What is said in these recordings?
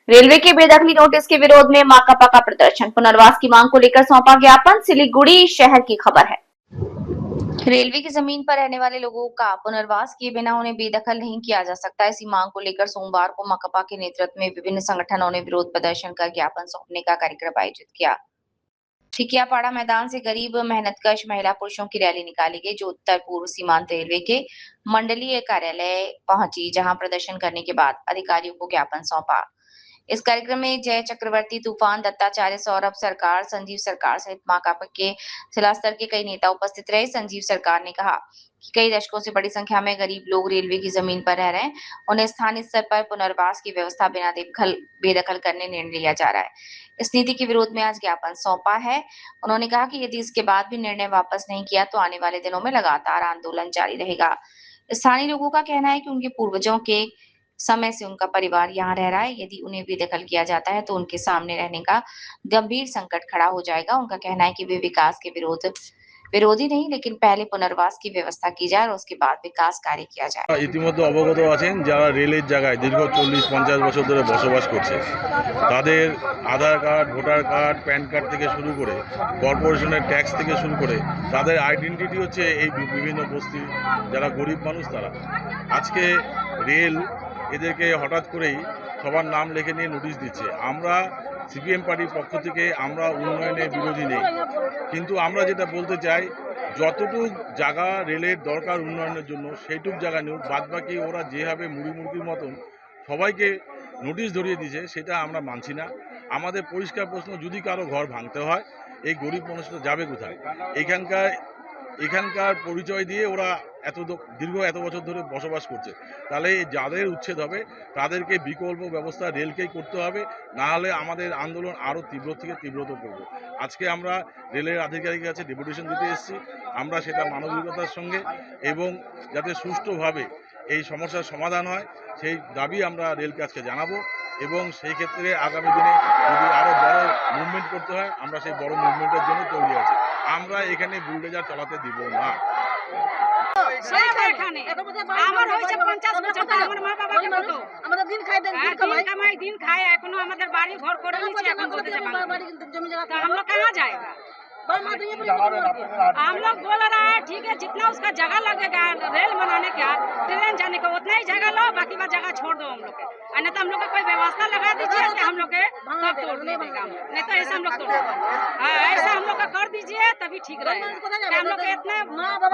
Railway के बेदखली notice के विरोध में माकपा का प्रदर्शन, पुनर्वास की मांग को लेकर सौंपा ज्ञापन। सिलीगुड़ी शहर की खबर है। रेलवे की जमीन पर रहने वाले लोगों का पुनर्वास किए बिना उन्हें बेदखल नहीं किया जा सकता। इसी मांग को लेकर सोमवार को माकपा के नेतृत्व में विभिन्न संगठनों ने विरोध प्रदर्शन कर ज्ञापन सौंपने का कार्यक्रम आयोजित किया। ठिकियापाड़ा मैदान से गरीब मेहनतकश महिला पुरुषों की रैली निकाली गई, जो उत्तर पूर्व सीमांत रेलवे के मंडलीय कार्यालय पहुंची, जहां प्रदर्शन करने के बाद अधिकारियों को ज्ञापन सौंपा। इस कार्यक्रम में जय चक्रवर्ती, तूफान, दत्ताचार्य, सौरभ सरकार, संजीव सरकार सहित माकपा के जिला स्तर के कई नेता उपस्थित रहे। संजीव सरकार ने कहा कि कई दशकों से बड़ी संख्या में गरीब लोग रेलवे की जमीन पर रह रहे हैं। उन्हें स्थानीय स्तर पर पुनर्वास की व्यवस्था बिना बेदखल करने निर्णय लिया जा रहा है। इस नीति के विरोध में आज ज्ञापन सौंपा है। उन्होंने कहा कि यदि इसके बाद भी निर्णय वापस नहीं किया तो आने वाले दिनों में लगातार आंदोलन जारी रहेगा। स्थानीय लोगों का कहना है कि उनके पूर्वजों के समय से उनका परिवार यहाँ रह रहा है। यदि उन्हें बेदखल किया जाता है तो उनके सामने रहने का गंभीर संकट खड़ा हो जाएगा। उनका कहना है कि वे विकास के विरोधी नहीं, लेकिन पहले पुनर्वास की व्यवस्था की जाए और उसके बाद विकास कार्य किया जाए। ইতিমধ্যে অবগত আছেন যারা রেলের জায়গায় দীর্ঘ 40-50 বছর ধরে বসবাস করছে, তাদের Aadhaar card, voter card, PAN card থেকে শুরু করে কর্পোরেশনের ট্যাক্স থেকে শুরু করে তাদের আইডেন্টিটি হচ্ছে এই বিভিন্ন বস্তির যারা গরিব মানুষ তারা। আজকে রেল এদেরকে হঠাৎ করেই সবার নাম লিখে নিয়ে নোটিশ দিচ্ছে। আমরা সিপিএম পার্টির পক্ষ থেকে আমরা উন্নয়নের বিরোধী নেই, কিন্তু আমরা যেটা বলতে চাই যতটুক জায়গা রেলের দরকার উন্নয়নের জন্য সেইটুক জায়গা নিউক, বাদবাকি ওরা যেভাবে মুড়ি মুরগির মতন সবাইকে নোটিশ ধরিয়ে দিয়েছে সেটা আমরা মানছি না। আমাদের পরিষ্কার প্রশ্ন, যদি কারো ঘর ভাঙতে হয় এই গরিব মানুষটা যাবে কোথায়? এখানকার পরিচয় দিয়ে ওরা দীর্ঘ এত বছর ধরে বসবাস করছে, তাহলে যাদের উচ্ছেদ হবে তাদেরকে বিকল্প ব্যবস্থা রেলকেই করতে হবে, না হলে আমাদের আন্দোলন আরও তীব্র থেকে তীব্রতর করব। আজকে আমরা রেলের আধিকারিকের কাছে ডেপুটেশন দিতে এসেছি। আমরা সেটা মানবিকতার সঙ্গে এবং যাতে সুষ্ঠুভাবে এই সমস্যার সমাধান হয় সেই দাবি আমরা রেলকে আজকে জানাবো, এবং সেই ক্ষেত্রে আগামী দিনে যদি আরও বড় মুভমেন্ট করতে হয় আমরা সেই বড় মুভমেন্টের জন্য তৈরি আছি। আমরা এখানে বুলডোজার চালাতে দিব না। দিন খায় এখনো আমাদের বাড়ি ঘর করে নিচ্ছে, এখন বলতে हम लोग कहाँ जाएगा? हम लोग बोल रहा है ठीक है, जितना उसका जगह लगेगा रेल बनाने का, ट्रेन जाने का, उतना ही जगह लो, बाकी बात जगह छोड़ दो हम लोग के। नहीं तो हम लोग का कोई व्यवस्था लगा दीजिए कि हम लोग के सब तोड़ने देगा, नहीं तो ऐसा हम लोग तोड़ ऐसा हम लोग का कर दीजिए तभी ठीक रहेगा। हम लोग इतना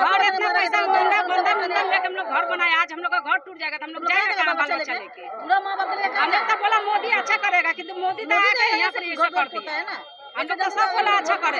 घर इतना पैसा बंधन लेके हम लोग घर बनाए, आज हम लोग का घर टूट जाएगा तो हम लोग जाएगा कहाँ बाल बच्चा लेके? हम लोग तो बोला मोदी अच्छा करेगा, किंतु मोदी तो आके यहाँ पर ऐसा कर दिया। हम लोग तो सब बोला अच्छा करेगा।